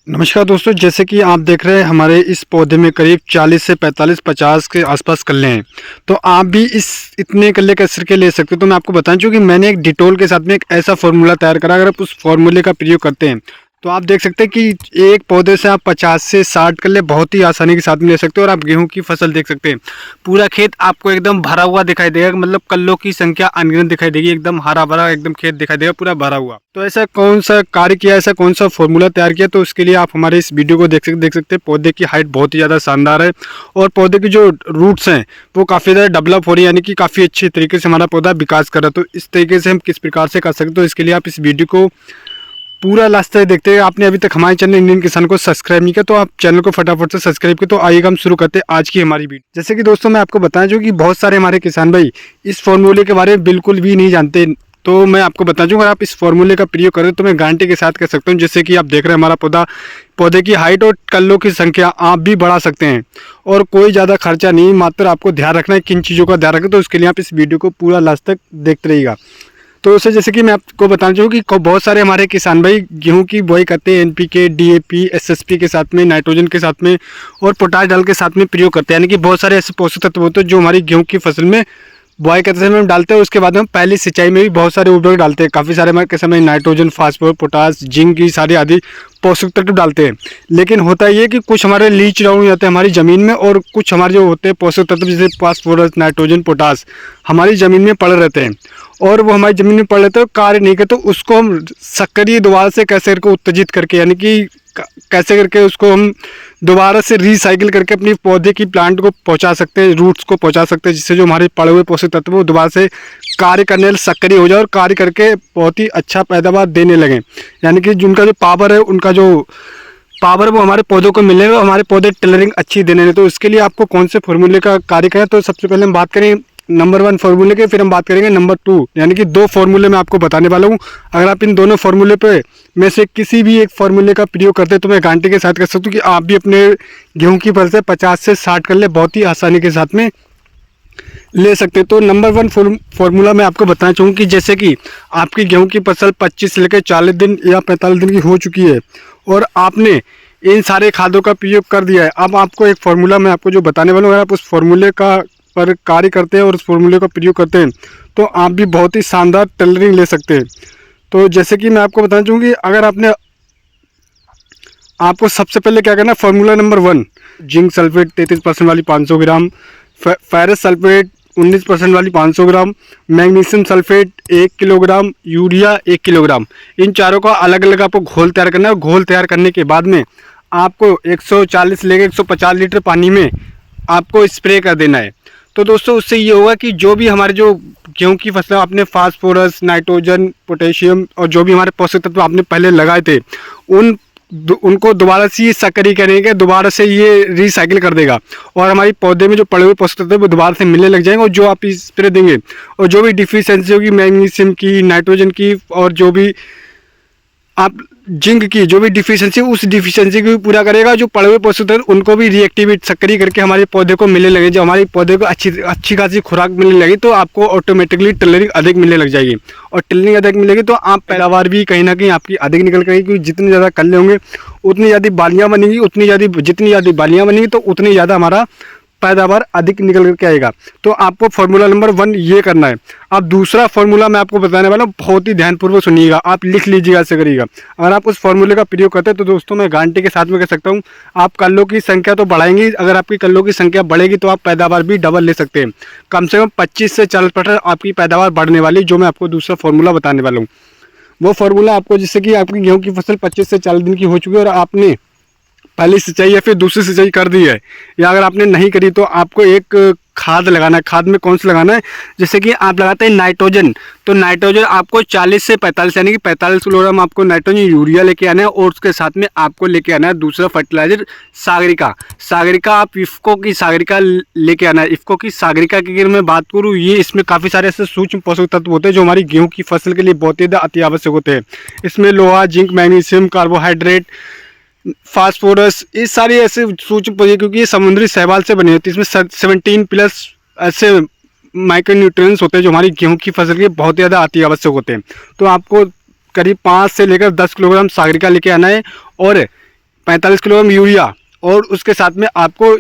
नमस्कार दोस्तों, जैसे कि आप देख रहे हैं हमारे इस पौधे में करीब 40 से 45 50 के आसपास कल्ले हैं। तो आप भी इस इतने कल्ले कैसे के ले सकते हो। तो मैं आपको बताना चाहूँ कि मैंने एक डिटोल के साथ में एक ऐसा फार्मूला तैयार करा। अगर आप उस फार्मूले का प्रयोग करते हैं तो आप देख सकते हैं कि एक पौधे से आप 50 से 60 कल्ले बहुत ही आसानी के साथ में ले सकते हो। और आप गेहूं की फसल देख सकते हैं, पूरा खेत आपको एकदम भरा हुआ दिखाई देगा। मतलब कल्लों की संख्या अनगिनत दिखाई देगी, एकदम हरा भरा एकदम खेत दिखाई देगा, पूरा भरा हुआ। तो ऐसा कौन सा कार्य किया, ऐसा कौन सा फॉर्मूला तैयार किया, तो उसके लिए आप हमारे इस वीडियो को देख सकते हैं। पौधे की हाइट बहुत ही ज़्यादा शानदार है और पौधे की जो रूट्स हैं वो काफ़ी ज़्यादा डेवलप हो रही है, यानी कि काफ़ी अच्छे तरीके से हमारा पौधा विकास कर रहा है। तो इस तरीके से हम किस प्रकार से कर सकते हैं, तो इसके लिए आप इस वीडियो को पूरा लास्ट तक देखते हैं। आपने अभी तक हमारे चैनल इंडियन किसान को सब्सक्राइब नहीं किया तो आप चैनल को फटाफट से सब्सक्राइब करें। तो आइएगा हम शुरू करते हैं आज की हमारी वीडियो। जैसे कि दोस्तों मैं आपको बताना चाहूँ कि बहुत सारे हमारे किसान भाई इस फॉर्मूले के बारे में बिल्कुल भी नहीं जानते। तो मैं आपको बताना चाहूँगा, अगर आप इस फॉर्मूले का प्रयोग करें तो मैं गारंटी के साथ कह सकता हूँ, जैसे कि आप देख रहे हैं हमारा पौधे की हाइट और कल्लों की संख्या आप भी बढ़ा सकते हैं। और कोई ज़्यादा खर्चा नहीं, मात्र आपको ध्यान रखना है किन चीज़ों का ध्यान रखें। तो उसके लिए आप इस वीडियो को पूरा लास्ट तक देखते रहिएगा। तो उससे जैसे कि मैं आपको बताना चाहूँ कि बहुत सारे हमारे किसान भाई गेहूं की बुआई करते हैं एनपीके, डीएपी, एसएसपी के साथ में, नाइट्रोजन के साथ में और पोटाश डाल के साथ में प्रयोग करते हैं। यानी कि बहुत सारे ऐसे पोषक तत्व होते हैं जो हमारी गेहूं की फसल में बुआई करते समय हम डालते हैं। उसके बाद हम पहली सिंचाई में भी बहुत सारे उर्वरक डालते हैं, काफ़ी सारे हमारे किसान भाई नाइट्रोजन, फास्फोरस, पोटाश, जिंक की सारी आदि पोषक तत्व डालते हैं। लेकिन होता ये कि कुछ हमारे लीच डाउन हो जाते हैं हमारी ज़मीन में, और कुछ हमारे जो होते हैं पोषक तत्व जैसे फास्फोरस, नाइट्रोजन, पोटाश हमारी ज़मीन में पड़े रहते हैं और वो हमारी ज़मीन में पड़ लेते हैं, कार्य नहीं करते। तो उसको हम सक्रिय दोबारा से कैसे करके उत्तेजित करके, यानी कि कैसे करके उसको हम दोबारा से रिसाइकिल करके अपनी पौधे की प्लांट को पहुंचा सकते हैं, रूट्स को पहुंचा सकते हैं, जिससे जो हमारे पड़े हुए पोषक तत्व वो दोबारा से कार्य करने सक्रिय हो जाए और कार्य करके बहुत ही अच्छा पैदावार देने लगे। यानी कि जिनका जो पावर है, उनका जो पावर वो हमारे पौधों को मिलने और हमारे पौधे टेलरिंग अच्छी देने लगे। तो इसके लिए आपको कौन से फॉर्मूले का कार्य करें, तो सबसे पहले हम बात करें नंबर 1 फार्मूले के, फिर हम बात करेंगे नंबर 2, यानी कि 2 फार्मूले मैं आपको बताने वाला हूँ। अगर आप इन दोनों फार्मूले पे में से किसी भी एक फार्मूले का प्रयोग करते हैं तो मैं गारंटी के साथ कह सकता हूँ कि आप भी अपने गेहूं की फसल से 50 से 60 कल्ले बहुत ही आसानी के साथ में ले सकते हैं। तो नंबर 1 फार्मूला मैं आपको बताना चाहूँ कि जैसे कि आपकी गेहूं की फसल 25 से लेकर 40 दिन या 45 दिन की हो चुकी है और आपने इन सारे खादों का प्रयोग कर दिया है। अब आपको एक फार्मूला मैं आपको जो बताने वाला हूँ, अगर आप उस फार्मूले का पर कार्य करते हैं और उस फार्मूले का प्रयोग करते हैं तो आप भी बहुत ही शानदार टेलरिंग ले सकते हैं। तो जैसे कि मैं आपको बताना चाहूँगी, अगर आपको सबसे पहले क्या करना है, फार्मूला नंबर 1 जिंक सल्फेट 33% वाली 500 ग्राम, फेरस सल्फेट 19% वाली 500 gram, magnesium sulphate 1 kilogram, urea 1 kilogram, इन चारों का अलग अलग आपको घोल तैयार करना है। घोल तैयार करने के बाद में आपको 140 से लेकर 150 लीटर पानी में आपको स्प्रे कर देना है। तो दोस्तों उससे ये होगा कि जो भी हमारे जो गेहूं की फसल आपने फास्फोरस, नाइट्रोजन, पोटेशियम और जो भी हमारे पोषक तत्व आपने पहले लगाए थे उनको दोबारा से ये सक्रिय करेंगे, दोबारा से ये रिसाइकिल कर देगा और हमारी पौधे में जो पड़े हुए पोषक तत्व वो दोबारा से मिलने लग जाएंगे। और जो आप स्प्रे देंगे और जो भी डिफिशियंसी होगी मैग्नीशियम की, नाइट्रोजन की और जो भी आप जिंक की जो भी डिफिशियंसी, उस डिफिशियंसी को भी पूरा करेगा। जो पड़े हुए पोषक तत्व उनको भी रिएक्टिवेट सक्रिय करके हमारे पौधे को मिलने लगे, जो हमारे पौधे को अच्छी खासी खुराक मिलने लगी, तो आपको ऑटोमेटिकली टिलरिंग अधिक मिलने लग जाएगी। और टिलरिंग अधिक मिलेगी तो आप पैदावार भी कहीं ना कहीं आपकी अधिक निकल करेगी, क्योंकि जितने ज़्यादा कल्ले होंगे उतनी ज़्यादा बालियाँ बनेंगी, जितनी ज़्यादा बालियाँ बनेंगी तो उतनी ज़्यादा हमारा पैदावार अधिक निकल करके आएगा। तो आपको फार्मूला नंबर 1 ये करना है। अब दूसरा फार्मूला मैं आपको बताने वाला हूँ, बहुत ही ध्यानपूर्वक सुनिएगा, आप लिख लीजिएगा, ऐसे करिएगा। अगर आप उस फार्मूले का प्रयोग करते हैं तो दोस्तों मैं गारंटी के साथ में कह सकता हूँ आप कल्लों की संख्या तो बढ़ाएंगी। अगर आपकी कल्लों की संख्या बढ़ेगी तो आप पैदावार भी डबल ले सकते हैं। कम से कम 25 से 40% आपकी पैदावार बढ़ने वाली, जो मैं आपको दूसरा फार्मूला बताने वाला हूँ। वो फार्मूला आपको, जिससे कि आपकी गेहूँ की फसल 25 से 40 दिन की हो चुकी है और आपने पहली सिंचाई या फिर दूसरी सिंचाई कर दी है, या अगर आपने नहीं करी तो आपको एक खाद लगाना है। खाद में कौन सा लगाना है, जैसे कि आप लगाते हैं नाइट्रोजन, तो नाइट्रोजन आपको 40 से 45 यानी कि 45 किलोग्राम आपको नाइट्रोजन यूरिया लेके आना है। और उसके साथ में आपको लेके आना है दूसरा फर्टिलाइजर सागरिका आप इफ्को की सागरिका लेके आना है। इफ्को की सागरिका की अगर मैं बात करूँ, ये इसमें काफ़ी सारे ऐसे सूक्ष्म पोषक तत्व होते हैं जो हमारी गेहूँ की फसल के लिए बहुत ही अति आवश्यक होते हैं। इसमें लोहा, जिंक, मैग्नीशियम, कार्बोहाइड्रेट, फास्फोरस, ये सारी ऐसे सूक्ष्म पौधे, क्योंकि ये समुद्री शैवाल से बने होते हैं, इसमें 17+ ऐसे माइक्रोन्यूट्रिएंट्स होते हैं जो हमारी गेहूं की फसल के बहुत ज़्यादा अति आवश्यक होते हैं। तो आपको करीब 5 से लेकर 10 किलोग्राम सागरिका लेके आना है और 45 किलोग्राम यूरिया और उसके साथ में आपको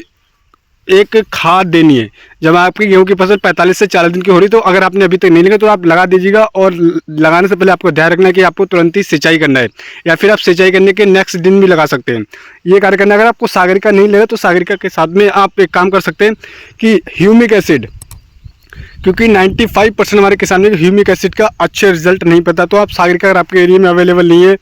एक खाद देनी है। जब आपकी गेहूं की फसल 45 से 40 दिन की हो रही तो अगर आपने अभी तक नहीं लगा तो आप लगा दीजिएगा। और लगाने से पहले आपको ध्यान रखना है कि आपको तुरंत ही सिंचाई करना है, या फिर आप सिंचाई करने के नेक्स्ट दिन भी लगा सकते हैं। ये कार्य करना, अगर आपको सागरिका नहीं लगा तो सागरिका के साथ में आप एक काम कर सकते हैं कि ह्यूमिक एसिड, क्योंकि 95% हमारे किसानों को ह्यूमिक एसिड का अच्छे रिजल्ट नहीं पता, तो आप सागरिका अगर आपके एरिया में अवेलेबल नहीं है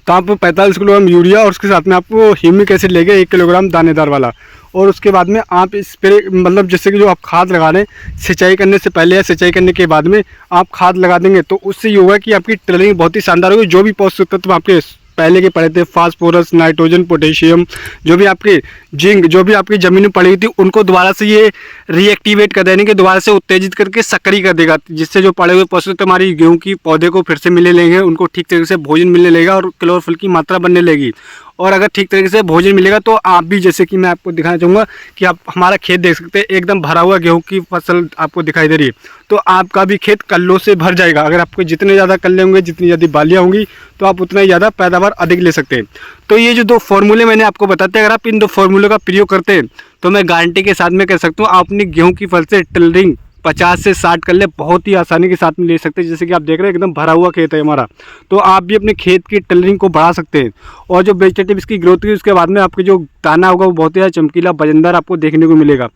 तो आप 45 किलोग्राम यूरिया और उसके साथ में आपको ह्यूमिक एसिड लेके 1 किलोग्राम दानेदार वाला, और उसके बाद में आप स्प्रे, मतलब जैसे कि जो आप खाद लगा रहे हैं सिंचाई करने से पहले या सिंचाई करने के बाद में आप खाद लगा देंगे तो उससे ये होगा कि आपकी टिलरिंग बहुत ही शानदार होगी। जो भी पोषक तत्व आपके पहले के पड़े थे, फास्फोरस, नाइट्रोजन, पोटेशियम, जो भी आपके जिंक, जो भी आपकी ज़मीन में पड़ी हुई थी, उनको दोबारा से ये रीएक्टिवेट कर देने के, दोबारा से उत्तेजित करके सक्रिय कर देगा, जिससे जो पड़े हुए पोषक तत्व हमारी गेहूं की पौधे को फिर से मिलने लगेंगे, उनको ठीक तरीके से भोजन मिलने लगेगा और क्लोरोफिल की मात्रा बनने लगेगी। और अगर ठीक तरीके से भोजन मिलेगा तो आप भी, जैसे कि मैं आपको दिखाना चाहूँगा कि आप हमारा खेत देख सकते हैं, एकदम भरा हुआ गेहूं की फसल आपको दिखाई दे रही है, तो आपका भी खेत कल्लों से भर जाएगा। अगर आपको जितने ज़्यादा कल्ले होंगे, जितनी ज़्यादा बालियाँ होंगी, तो आप उतना ही ज़्यादा पैदावार अधिक ले सकते हैं। तो ये जो 2 फॉर्मूले मैंने आपको बताते हैं, अगर आप इन 2 फॉर्मूलों का प्रयोग करते हैं तो मैं गारंटी के साथ में कह सकता हूँ आप अपनी गेहूँ की फसल से टिलरिंग 50 से 60 कल्ले बहुत ही आसानी के साथ में ले सकते हैं। जैसे कि आप देख रहे हैं एकदम भरा हुआ खेत है हमारा, तो आप भी अपने खेत की टिलरिंग को बढ़ा सकते हैं। और जो वेजिटेटिव इसकी ग्रोथ की, उसके बाद में आपके जो दाना होगा वो बहुत ही ज़्यादा चमकीला, वजनदार आपको देखने को मिलेगा।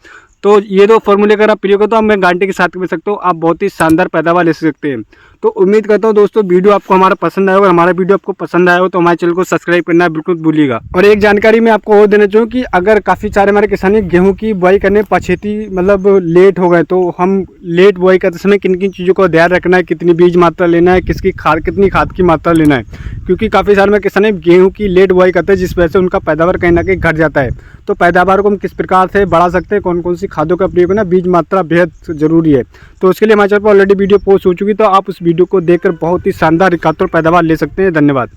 तो ये 2 फॉर्मूले अगर आप प्रयोग करें तो मैं गारंटी के साथ कह सकता हूँ आप बहुत ही शानदार पैदावार ले सकते हैं। तो उम्मीद करता हूँ दोस्तों वीडियो आपको हमारा पसंद आया होगा। हमारा वीडियो आपको पसंद आया हो तो हमारे चैनल को सब्सक्राइब करना बिल्कुल भूलिएगा। और एक जानकारी मैं आपको और देना चाहूँ कि अगर काफ़ी सारे हमारे किसान गेहूं की बुआई करने पछेती, मतलब लेट हो गए, तो हम लेट बुआई करते समय किन किन चीज़ों का ध्यान रखना है, कितनी बीज मात्रा लेना है, कितनी खाद की मात्रा लेना है, क्योंकि काफ़ी सारे में किसान गेहूँ की लेट बुआई करते हैं, जिस वजह से उनका पैदावार कहीं ना कहीं घट जाता है। तो पैदावार को हम किस प्रकार से बढ़ा सकते हैं, कौन कौन सी खादों का प्रयोग करना, बीज मात्रा बेहद ज़रूरी है। तो उसके लिए हमारे चैनल पर ऑलरेडी वीडियो पोस्ट हो चुकी, तो आप उस वीडियो को देखकर बहुत ही शानदार इकहत्तर पैदावार ले सकते हैं। धन्यवाद।